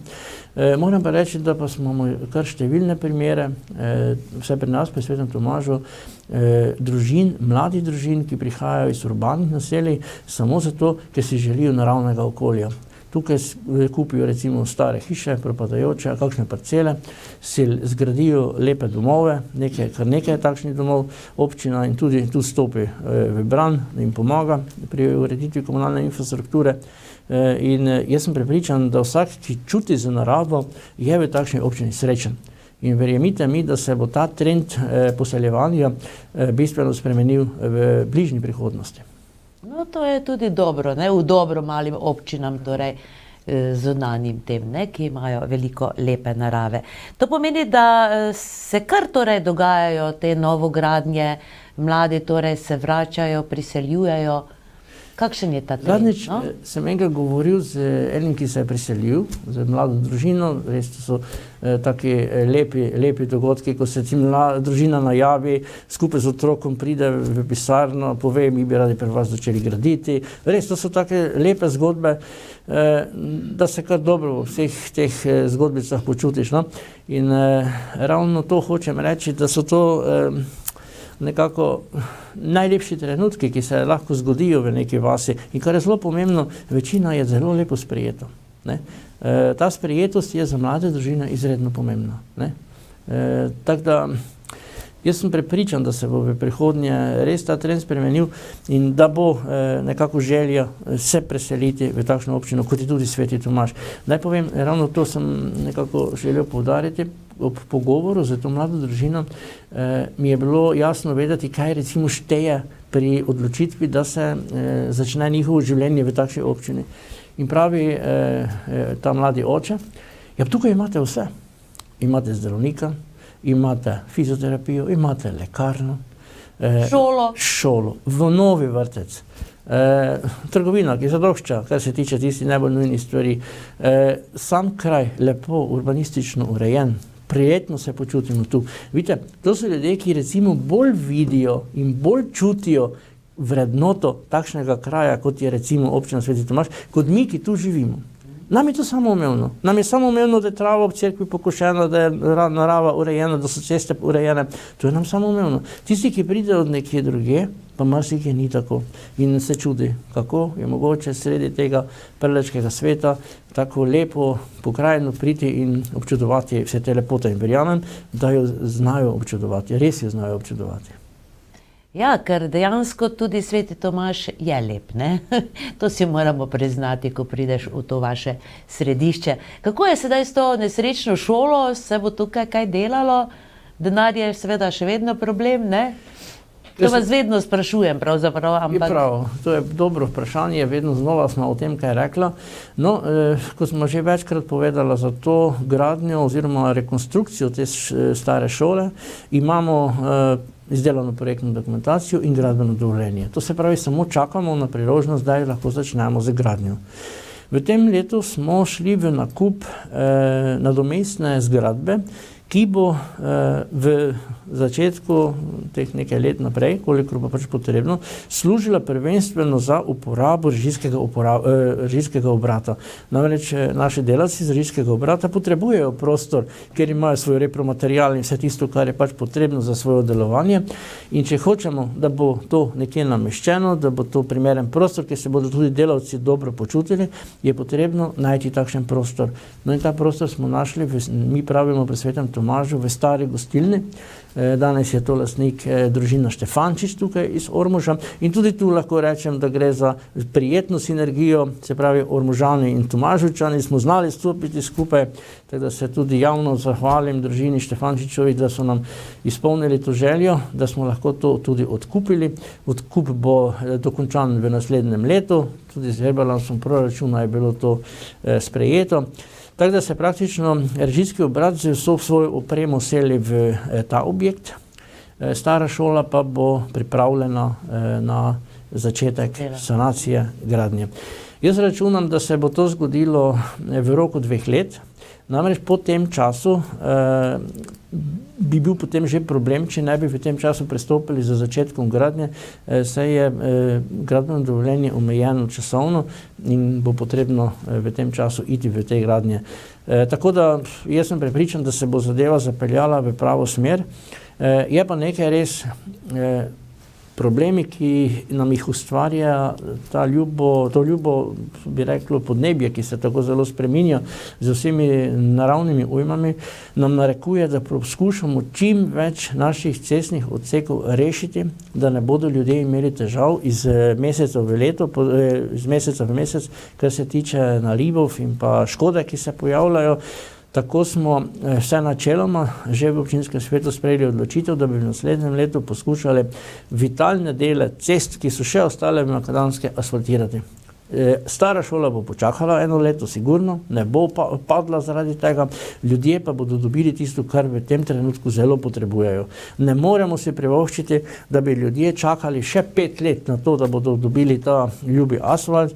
Moram pa reči, da pa smo kar številne primere, vse pri nas, pri Svetem Tomažu, družin, mladih družin, ki prihajajo iz urbanih naselij, samo zato, ker si želijo naravnega okolja. tukaj kupijo recimo stare hiše, propadajoče, kakšne parcele, si zgradijo lepe domove, kar nekaj takšnih domov, občina in tudi tu stopi v bran, da jim pomaga pri ureditvi komunalne infrastrukture. In jaz sem prepričan, da vsak, ki čuti za naravo, je v takšni občini srečen. In verjemite mi, da se bo ta trend poseljevanja bistveno spremenil v bližnji prihodnosti. No, to je tudi dobro, ne? V dobro malim občinam, torej zunanjim tem, ne? Ki imajo veliko lepe narave. To pomeni, da se kar torej dogajajo te novogradnje, mladi torej se vračajo, priseljujejo. Kakšen je ta trend? Zadnjič sem enkrat govoril z enim, ki se je priselil, z mlado družino, res to so taki lepi dogodki, ko se družina najavi, skupaj z otrokom pride v pisarno, pove, mi bi radi pri vas začeli graditi. Res, to so take lepe zgodbe, da se kar dobro v vseh teh zgodbicah počutiš. No? In ravno to hočem reči, da so to nekako najlepši trenutki, ki se lahko zgodijo v neki vasi. In kar je zelo pomembno, večina je zelo lepo sprejeto. Ne? Ta sprejetost je za mlade družine izredno pomembna. Ne? Tako da jaz sem prepričan, da se bo v prihodnje res ta trend spremenil in da bo nekako želja se preseliti v takšno občino, kot je tudi Sveti Tomaž. Naj povem, ravno to sem nekako želel poudariti. Ob pogovoru z to mlado družino mi je bilo jasno vedeti, kaj recimo šteje pri odločitvi, da se začne njihovo življenje v takšni občini. In pravi ta mladi oče, ja, tukaj imate vse. Imate zdravnika, imate fizioterapijo, imate lekarno, šolo, v novi vrtec, trgovina, ki zadošča, kar se tiče tistih najbolj nujnih stvari, sam kraj lepo urbanistično urejen, prijetno se počutimo tu. Vidite, to so ljudje, ki recimo bolj vidijo in bolj čutijo vrednoto takšnega kraja, kot je recimo občina Sveti Tomaž, kot mi, ki tu živimo. Nam je to samoumevno. Nam je samoumevno, da je trava v cerkvi pokošena, da je narava urejena, da so ceste urejene. To je nam samoumevno. Tisti, ki pridejo od nekje druge, pa marsikje ni tako. In se čudi, kako je mogoče sredi tega prlečkega sveta tako lepo pokrajino priti in občudovati vse te lepote. In verjamem, da jo znajo občudovati, res jo znajo občudovati. Ja, ker dejansko tudi Sveti Tomaž je lep, ne? To si moramo priznati, ko prideš v to vaše središče. Kako je sedaj s to nesrečno šolo? Se bo tukaj kaj delalo? Denar je seveda še vedno problem, ne? To vas vedno sprašujem, pravzaprav, ampak... Prav, to je dobro vprašanje, vedno znova smo o tem kaj rekla. No, kot smo že večkrat povedala, za to gradnjo oziroma rekonstrukcijo te stare šole imamo izdelano projektno dokumentacijo in gradbeno dovoljenje. To se pravi, samo čakamo na priložnost, da lahko začnemo z gradnjo. V tem letu smo šli v nakup nadomestne zgradbe, ki bo v začetku teh nekaj let naprej, kolikor pa pač potrebno, služila prvenstveno za uporabo režijskega obrata. Namreč naši delavci z režijskega obrata potrebujejo prostor, ker imajo svoj repromaterial in vse tisto, kar je pač potrebno za svoje delovanje. In če hočemo, da bo to nekje nameščeno, da bo to primeren prostor, kjer se bodo tudi delavci dobro počutili, je potrebno najti takšen prostor. No in ta prostor smo našli, mi pravimo pri Svetem Tomažu, v stari gostilni. Danes je to lastnik družina Štefančič tukaj iz Ormoža in tudi tu lahko rečem, da gre za prijetno sinergijo, se pravi Ormožani in Tomaževčani smo znali stopiti skupaj, tako da se tudi javno zahvalim družini Štefančičovi, da so nam izpolnili to željo, da smo lahko to tudi odkupili. Odkup bo dokončan v naslednjem letu, tudi z rebalansom proračuna je bilo to sprejeto. Tako da se praktično režijski obrat z vso svojo opremo seli v ta objekt. Stara šola pa bo pripravljena na začetek sanacije gradnje. Jaz računam, da se bo to zgodilo v roku 2 let. Namreč po tem času bi bil potem že problem, če ne bi v tem času pristopili za začetkom gradnje, saj je gradbeno dovoljenje omejeno časovno in bo potrebno v tem času iti v te gradnje. Tako da jaz sem prepričan, da se bo zadeva zapeljala v pravo smer. Je pa nekaj res problemi, ki nam jih ustvarja to ljubo, bi reklo, podnebje, ki se tako zelo spreminja z vsemi naravnimi ujmami, nam narekuje, da poskušamo čim več naših cestnih odsekov rešiti, da ne bodo ljudje imeli težav iz meseca v leto, iz meseca v mesec, kar se tiče nalivov in pa škode, ki se pojavljajo. Tako smo vse načeloma že v občinskem svetu sprejeli odločitev, da bi v naslednjem letu poskušali vitalne dele cest, ki so še ostale v makadamske, asfaltirati. Stara šola bo počakala 1 leto, sigurno, ne bo padla zaradi tega, ljudje pa bodo dobili tisto, kar v tem trenutku zelo potrebujejo. Ne moremo si privoščiti, da bi ljudje čakali še 5 let na to, da bodo dobili ta ljubi asfalt,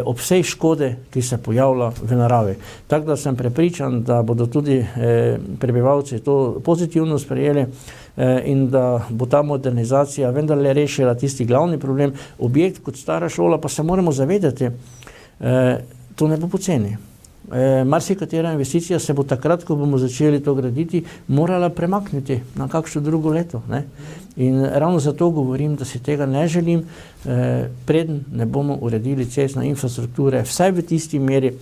ob vsej škode, ki se pojavlja v naravi. Tako da sem prepričan, da bodo tudi prebivalci to pozitivno sprejeli in da bo ta modernizacija vendarle rešila tisti glavni problem. Objekt kot stara šola, pa se moramo zavedati, to ne bo poceni. Marsikatera investicija se bo takrat, ko bomo začeli to graditi, morala premakniti na kakšno drugo leto, ne? In ravno zato govorim, da si tega ne želim, preden ne bomo uredili cestne infrastrukture, vsaj v tisti meri,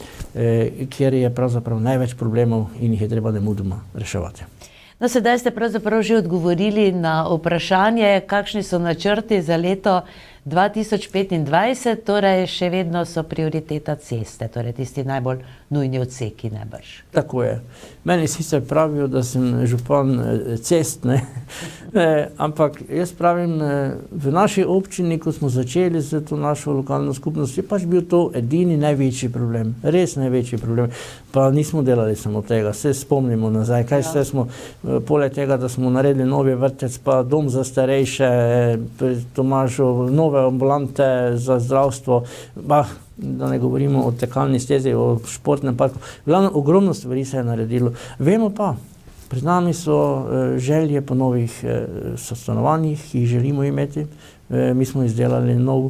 kjer je pravzaprav največ problemov in jih je treba nemudoma reševati. No, sedaj ste pravzaprav že odgovorili na vprašanje, kakšni so načrti za leto 2025, torej še vedno so prioriteta ceste, torej tisti najbolj nujni odseki najbrž. Tako je. Meni sicer pravijo, da sem župan cest, ne? Ampak jaz pravim, v naši občini, ko smo začeli z to našo lokalno skupnost, je pač bil to edini največji problem, res največji problem. Pa nismo delali samo tega, se spomnimo nazaj, kaj vse smo, poleg tega, da smo naredili novi vrtec, pa dom za starejše, Tomažu, nove ambulante za zdravstvo, da ne govorimo o tekalni stezi, o športnem parku. Glavno, ogromno stvari se je naredilo. Vemo pa, pred nami so želje po novih stanovanjih, ki jih želimo imeti. Mi smo izdelali nov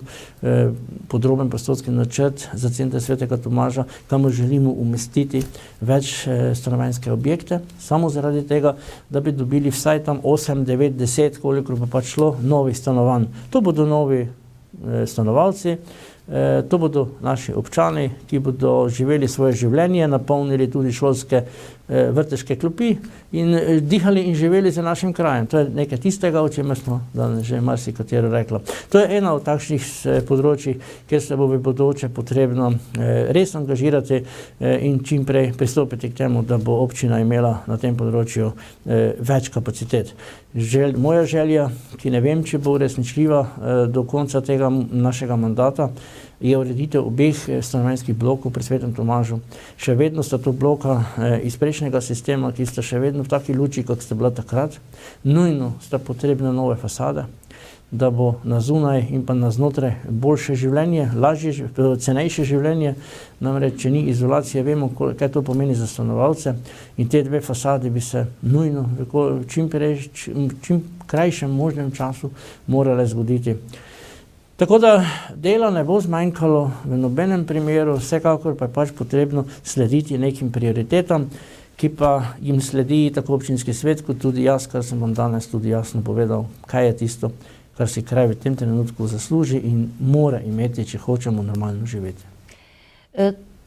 podroben prostorski načrt za center Svetega Tomaža, kamor želimo umestiti več stanovanjske objekte, samo zaradi tega, da bi dobili vsaj tam 8, 9, 10, koliko pa pač šlo, novih stanovanj. To bodo novi stanovalci, to bodo naši občani, ki bodo živeli svoje življenje, napolnili tudi šolske vrteške klopi in dihali in živeli za našim krajem. To je nekaj tistega, o čemer smo danes že marsikatero rekla. To je ena od takšnih področij, kjer se bo v bodoče potrebno res angažirati in čim prej pristopiti k temu, da bo občina imela na tem področju več kapacitet. Moja želja, ki ne vem, če bo uresničljiva do konca tega našega mandata, je ureditev obeh stanovanjskih blokov pri Svetem Tomažu. Še vedno sta to bloka iz prejšnjega sistema, ki sta še vedno v taki luči, kot sta bila takrat. Nujno sta potrebne nove fasade, da bo na zunaj in pa na znotraj boljše življenje, lažje, cenejše življenje. Namreč, če ni izolacije, vemo, kaj to pomeni za stanovalce, in te dve fasade bi se nujno v čim krajšem možnem času morale zgoditi. Tako da dela ne bo zmanjkalo v nobenem primeru, vsekakor pa je pač potrebno slediti nekim prioritetam, ki pa jim sledi tako občinski svet, kot tudi jaz, kar sem vam danes tudi jasno povedal, kaj je tisto, kar si kraj v tem trenutku zasluži in mora imeti, če hočemo normalno živeti.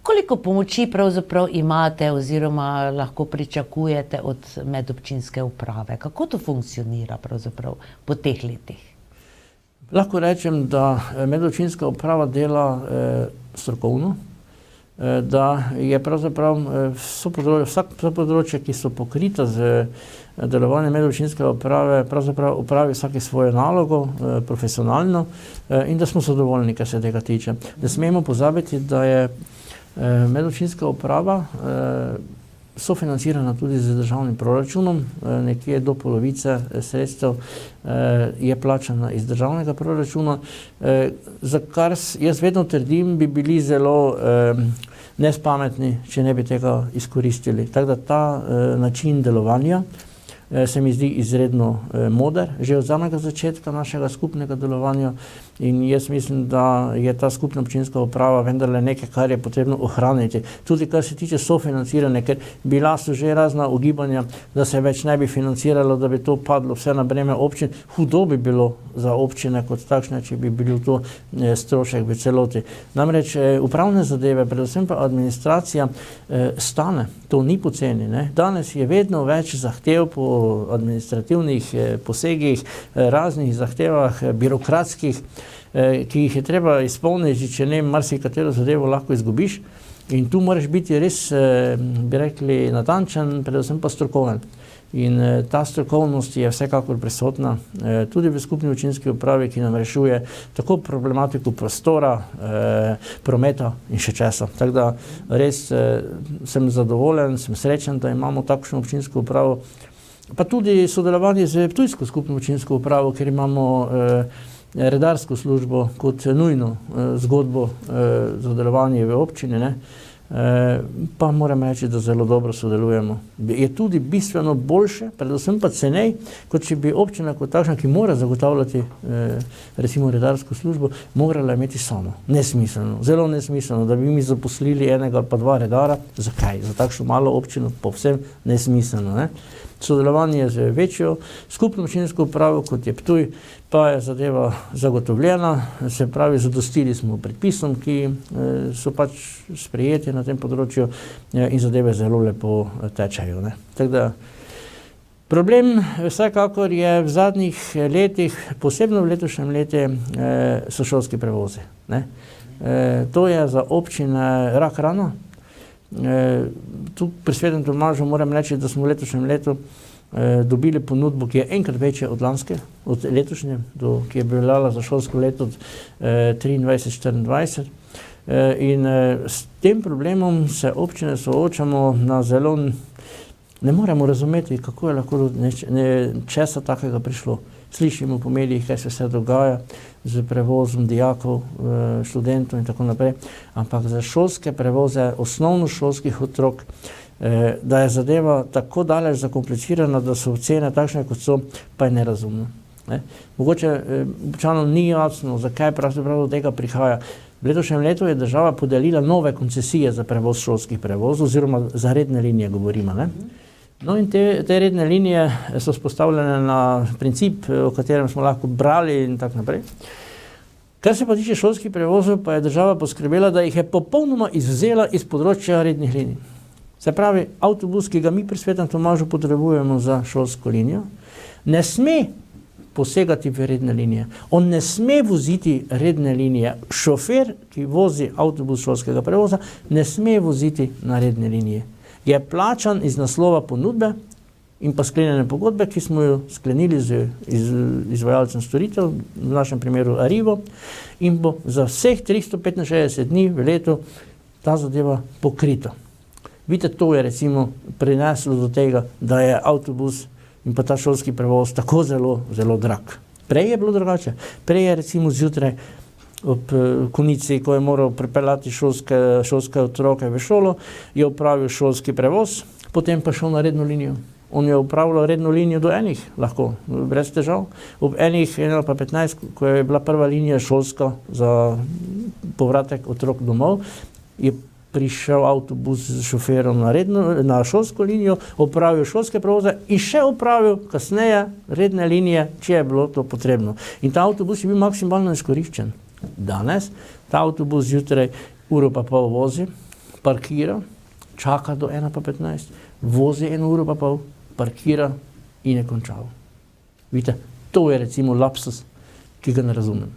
Koliko pomoči pravzaprav imate oziroma lahko pričakujete od medobčinske uprave? Kako to funkcionira pravzaprav po teh letih? Lahko rečem, da medobčinska uprava dela strokovno, da je pravzaprav vsa področja, ki so pokrita z delovanjem medobčinske uprave, pravzaprav upravi vsake svojo nalogo profesionalno in da smo zadovoljni, kar se tega tiče. Ne smemo pozabiti, da je medobčinska uprava sofinancirana tudi z državnim proračunom, nekje do polovice sredstev je plačana iz državnega proračuna, za kar jaz vedno trdim, bi bili zelo nespametni, če ne bi tega izkoristili. Tako da ta način delovanja se mi zdi izredno moder. Že od samega začetka našega skupnega delovanja In jaz mislim, da je ta skupna občinska uprava vendarle nekaj, kar je potrebno ohraniti. Tudi kar se tiče sofinanciranja, ker bila so že razna ugibanja, da se več ne bi financiralo, da bi to padlo vse na breme občin. Hudo bi bilo za občine kot takšne, če bi bil to strošek v celoti. Namreč upravne zadeve, predvsem pa administracija stane. To ni poceni, ne. Danes je vedno več zahtev po administrativnih posegih, raznih zahtevah, birokratskih, ki jih je treba izpolniti, če ne marsikatero zadevo lahko izgubiš. In tu moraš biti res, bi rekli, natančen, predvsem pa strokoven. In ta strokovnost je vsekakor prisotna tudi v skupni občinski upravi, ki nam rešuje tako problematiko prostora, prometa in še česa. Tako da res sem zadovoljen, sem srečen, da imamo takšno občinsko upravo. Pa tudi sodelovanje z ptujsko skupno občinsko upravo, ker imamo redarsko službo kot nujno zgodbo za delovanje v občini, ne. Pa moram reči, da zelo dobro sodelujemo. Je tudi bistveno boljše, predvsem pa cenej, kot če bi občina kot takšna, ki mora zagotavljati recimo redarsko službo, morala imeti samo. Nesmiselno, zelo nesmiselno, da bi mi zaposlili enega ali pa dva redara. Zakaj? Za takšno malo občino povsem nesmiselno, ne? Sodelovanje z večjo skupno občinsko upravo, kot je Ptuj, pa je zadeva zagotovljena, se pravi, zadostili smo predpisom, ki so pač sprejeti na tem področju in zadeve zelo lepo tečejo, ne. Tako da problem vsekakor je v zadnjih letih, posebno v letošnjem letu, so šolski prevozi, ne. To je za občine rak rana. Tu pri Svetem Tomažu moram reči, da smo v letošnjem letu dobili ponudbo, ki je enkrat večja od lanske, od letošnje, ki je veljala za šolsko leto 23-24. In s tem problemom se občine soočamo na zelo, ne moremo razumeti, kako je lahko česa takega prišlo. Slišimo po medijih, kaj se vse dogaja z prevozom dijakov, študentov in tako naprej, ampak za šolske prevoze osnovnošolskih otrok, da je zadeva tako daleč zakomplicirana, da so cene takšne, kot so, pa je nerazumno. Mogoče občanom ni jasno, zakaj pravzaprav do tega prihaja. V letošnjem letu je država podelila nove koncesije za prevoz šolskih prevozov, oziroma za redne linije govorimo, ne? No in te redne linije so vzpostavljene na princip, o katerem smo lahko brali in tako naprej. Kar se pa tiče šolskih prevozov, pa je država poskrbela, da jih je popolnoma izvzela iz področja rednih linij. Se pravi, avtobus, ki ga mi pri Svetem Tomažu potrebujemo za šolsko linijo, ne sme posegati v redne linije. On ne sme voziti redne linije. Šofer, ki vozi avtobus šolskega prevoza, ne sme voziti na redne linije. Je plačan iz naslova ponudbe in pa sklenjene pogodbe, ki smo jo sklenili z izvajalcem storitev, v našem primeru Arrivo, in bo za vseh 365 dni v letu ta zadeva pokrita. Vidite, to je recimo prineslo do tega, da je avtobus in pa ta šolski prevoz tako zelo, zelo drag. Prej je bilo drugače. Prej je recimo zjutraj ob konici, ko je moral pripeljati šolske otroke v šolo, je opravil šolski prevoz, potem pa šel na redno linijo. On je upravljal redno linijo do enih, lahko, brez težav. Ob enih, 1:15, ko je bila prva linija šolska za povratek otrok domov, je prišel avtobus z šoferom na šolsko linijo, opravil šolske prevoze in še opravil kasneje redne linije, če je bilo to potrebno. In ta avtobus je bil maksimalno izkoriščen. Danes ta avtobus zjutraj uro pa pol vozi, parkira, čaka do 1:15, vozi 1 uro pa pol, parkira in je končal. Vidite, to je recimo lapsus, ki ga ne razumem.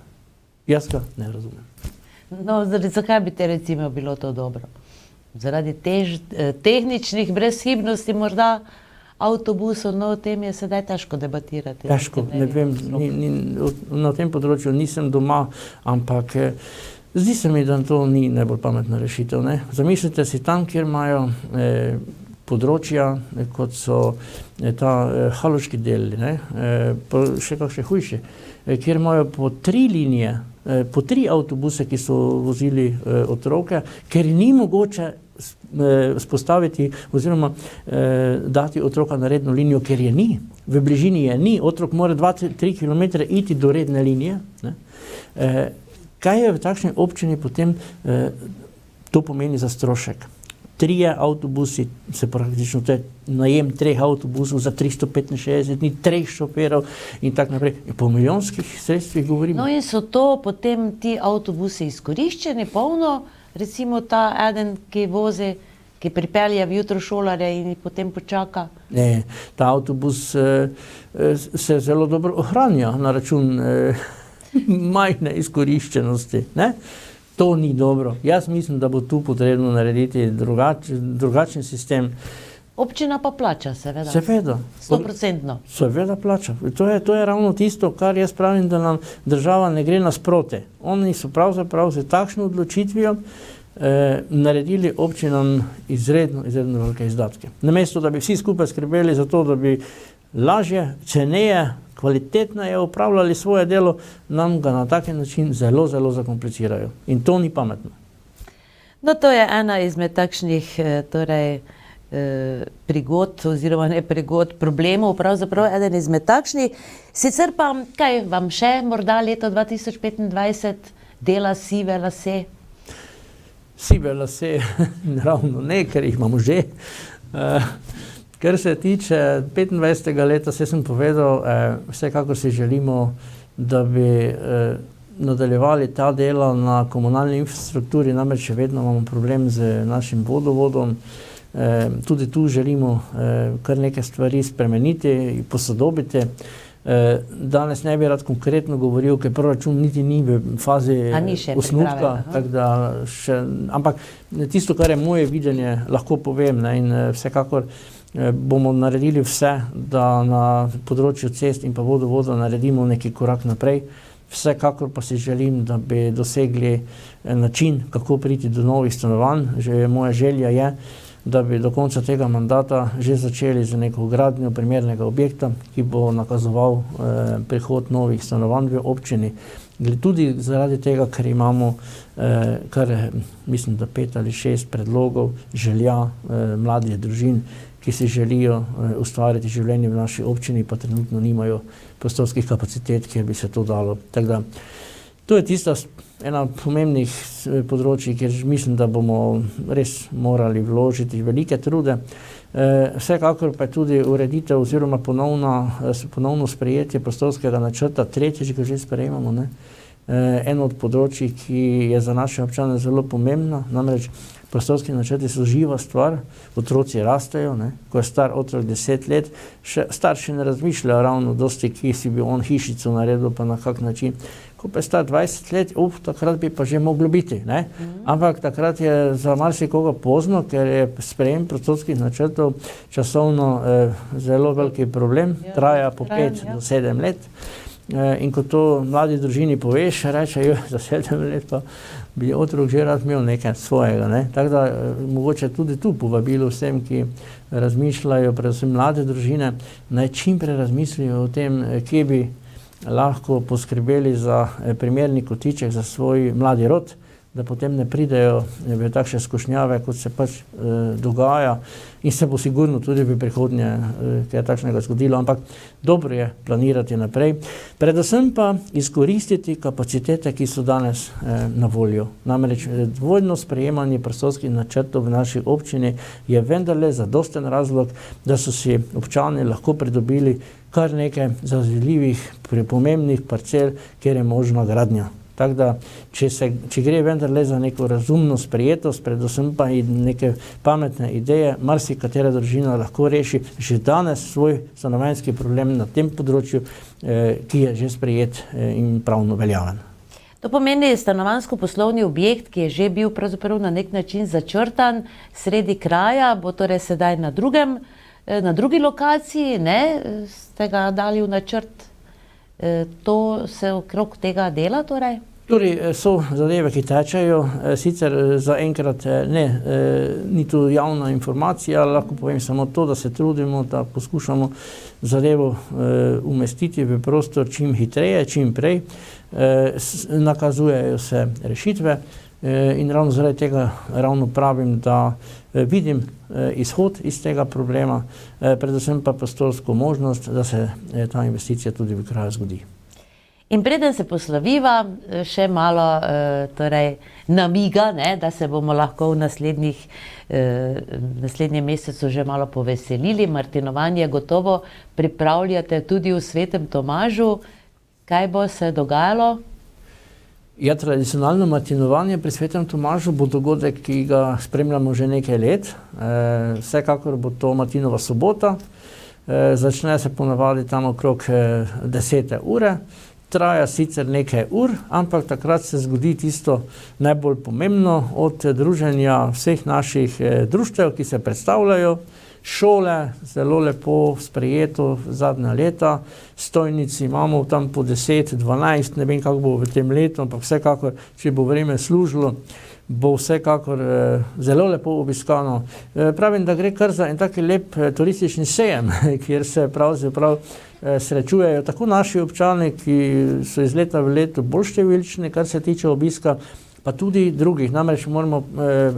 Jaz ga ne razumem. No, zakaj bi te recimo bilo to dobro? Zaradi tehničnih brezhibnosti morda avtobusov, no o tem je sedaj težko debatirati. Težko, ne vem, na tem področju nisem doma, ampak zdi se mi, da to ni najbolj pametna rešitev, ne. Zamislite si tam, kjer imajo področja, kot so ta haloški deli, ne, pa še kakšne hujše, kjer imajo po 3 linije, po 3 avtobuse, ki so vozili otroke, ker ni mogoče spostaviti oziroma dati otroka na redno linijo, ker je ni. V bližini je ni. Otrok mora 2-3 km iti do redne linije, ne. Kaj je v takšni občini potem to pomeni za strošek? 3 avtobusi, se praktično to je najem 3 avtobusov za 365 dni, 3 šoferov in tako naprej. Po milijonskih sredstvih govorimo. No in so to potem ti avtobusi izkoriščeni polno, recimo ta eden, ki vozi, ki pripelje v jutro šolarja in potem počaka? Ne, ta avtobus se zelo dobro ohranja na račun majhne izkoriščenosti, ne? To ni dobro. Jaz mislim, da bo tu potrebno narediti drugačen sistem. Občina pa plača, seveda. Seveda. 100%. Seveda plača. To je ravno tisto, kar jaz pravim, da nam država ne gre nasproti. Oni so pravzaprav z takšno odločitvijo naredili občinam izredno velike izdatke. Namesto, da bi vsi skupaj skrbeli za to, da bi lažje, ceneje, kvalitetneje upravljali svoje delo, nam ga na tak način zelo zakomplicirajo. In to ni pametno. No, to je ena izmed takšnih prigod, oziroma ne prigod, problemov, pravzaprav eden izmed takšnih. Sicer pa, kaj vam še morda leto 2025 dela sive lase? Sive lase ravno ne, ker jih imamo že. Kar se tiče 25. leta, sem povedal, vsekakor si želimo, da bi nadaljevali ta dela na komunalni infrastrukturi, namreč še vedno imamo problem z našim vodovodom. Tudi tu želimo kar nekaj stvari spremeniti, posodobiti. Danes ne bi rad konkretno govoril, ker proračun niti ni v fazi osnutka, ampak tisto, kar je moje videnje, lahko povem, ne, in vsekakor bomo naredili vse, da na področju cest in pa vodovoda naredimo neki korak naprej. Vsekakor pa si želim, da bi dosegli način, kako priti do novih stanovanj. Že moja želja je, da bi do konca tega mandata že začeli z neko gradnjo primernega objekta, ki bo nakazoval prihod novih stanovanj v občini. Tudi zaradi tega, ker imamo mislim, da 5 ali 6 predlogov, želja mladih družin, ki si želijo ustvariti življenje v naši občini, pa trenutno nimajo prostorskih kapacitet, kjer bi se to dalo. Tako da, to je tista ena pomembnih področij, kjer mislim, da bomo res morali vložiti velike trude. Vsekakor pa je tudi ureditev oziroma ponovno sprejetje prostorskega načrta, tretjič ga že sprejemamo, ne? Eno od področij, ki je za naše občane zelo pomembna, namreč prostorski načrti so živa stvar, otroci rastejo, ne? Ko je star otrok 10 let, starši ne razmišljajo ravno dosti, ki si bi on hišico naredil, pa na kak način. Ko pa je star 20 let, takrat bi pa že moglo biti, ne? Ampak takrat je za marsikoga pozno, ker je sprejem prostorskih načrtov časovno zelo veliki problem, traja po 5 do 7 let. In ko to mladi družini poveš, reče, za 7 let pa bi otrok že rad imel nekaj svojega, ne? Tako da mogoče tudi tu povabilo vsem, ki razmišljajo, predvsem mlade družine, naj čim prej razmislijo o tem, kje bi lahko poskrbeli za primerni kotiček za svoj mladi rod, da potem ne pridejo v takšne skušnjave, kot se pač dogaja, in se bo sigurno tudi v prihodnje kaj takšnega zgodilo, ampak dobro je planirati naprej. Predvsem pa izkoristiti kapacitete, ki so danes na voljo. Namreč dvojno sprejemanje prostorskih načrtov v naši občini je vendarle zadosten razlog, da so si občani lahko pridobili kar nekaj zazidljivih, pomembnih parcel, kjer je možna gradnja. Tako da, če gre vendarle za neko razumno sprejetost, predvsem pa in neke pametne ideje, marsikatera družina lahko reši že danes svoj stanovanjski problem na tem področju, ki je že sprejet in pravno veljaven. To pomeni stanovanjsko-poslovni objekt, ki je že bil pravzaprav na nek način začrtan sredi kraja, bo torej sedaj na drugi lokaciji, ne, ste ga dali v načrt. To se okrog tega dela torej? Torej, so zadeve, ki tečejo, sicer zaenkrat ni to javna informacija, lahko povem samo to, da se trudimo, da poskušamo zadevo umestiti v prostor čim hitreje, čim prej. Nakazujejo se rešitve in ravno zaradi tega ravno pravim, da vidim izhod iz tega problema, predvsem pa prostorsko možnost, da se ta investicija tudi v kraju zgodi. In preden se posloviva, še malo torej namiga, ne, da se bomo lahko v naslednjem mesecu že malo poveselili. Martinovanje gotovo pripravljate tudi v Svetem Tomažu. Kaj bo se dogajalo? Ja, tradicionalno martinovanje pri Svetem Tomažu bo dogodek, ki ga spremljamo že nekaj let. Vsekakor bo to Martinova sobota. Začne se ponavadi tam okrog 10. ure. Traja sicer nekaj ur, ampak takrat se zgodi tisto najbolj pomembno od druženja vseh naših društev, ki se predstavljajo. Šole, zelo lepo sprejeto zadnja leta, stojnici imamo tam po 10, 12, ne vem kako bo v tem letu, ampak vsekakor, če bo vreme služilo, bo vsekakor zelo lepo obiskano. Pravim, da gre kar za en taki lep turistični sejem, kjer se pravzaprav srečujejo tako naši občani, ki so iz leta v leto bolj številčni, kar se tiče obiska, pa tudi drugih. Namreč moramo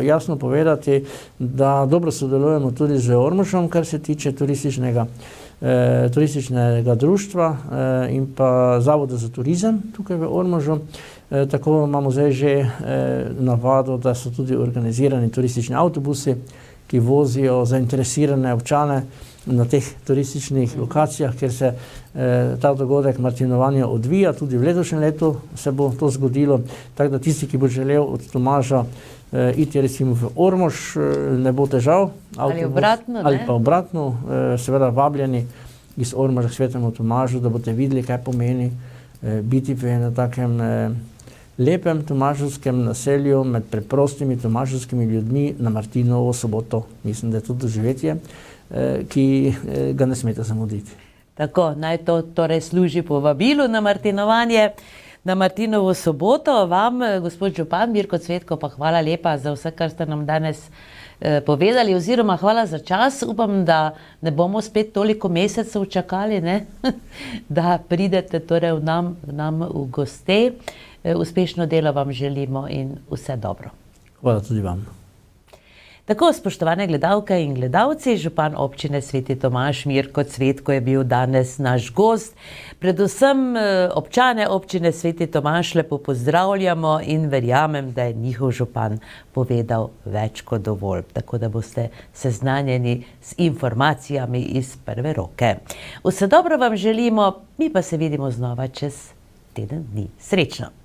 jasno povedati, da dobro sodelujemo tudi z Ormožom, kar se tiče turističnega društva in pa Zavoda za turizem tukaj v Ormožu. Tako imamo zdaj že navado, da so tudi organizirani turistični avtobusi, ki vozijo zainteresirane občane na teh turističnih lokacijah, kjer se ta dogodek martinovanja odvija. Tudi v letošnjem letu se bo to zgodilo, tako da tisti, ki bo želel od Tomaža iti recimo v Ormož, ne bo težav. Ali obratno, ne? Ali pa obratno, seveda vabljeni iz Ormoža k Svetemu Tomažu, da boste videli, kaj pomeni biti v enem takem lepem tomaževskem naselju med preprostimi tomaževskimi ljudmi na Martinovo soboto. Mislim, da je to doživetje, ki ga ne smete zamuditi. Tako, naj to torej služi povabilu na martinovanje, na Martinovo soboto. Vam, gospod župan Mirko Cvetko, pa hvala lepa za vse, kar ste nam danes povedali, oziroma hvala za čas. Upam, da ne bomo spet toliko mesecev čakali, ne? Da pridete torej v nam v goste. Uspešno delo vam želimo in vse dobro. Hvala tudi vam. Tako, spoštovane gledalke in gledalci, župan občine Sveti Tomaž Mirko Cvetko je bil danes naš gost. Predvsem občane občine Sveti Tomaž lepo pozdravljamo in verjamem, da je njihov župan povedal več kot dovolj, tako da boste seznanjeni z informacijami iz prve roke. Vse dobro vam želimo, mi pa se vidimo znova čez teden dni. Srečno!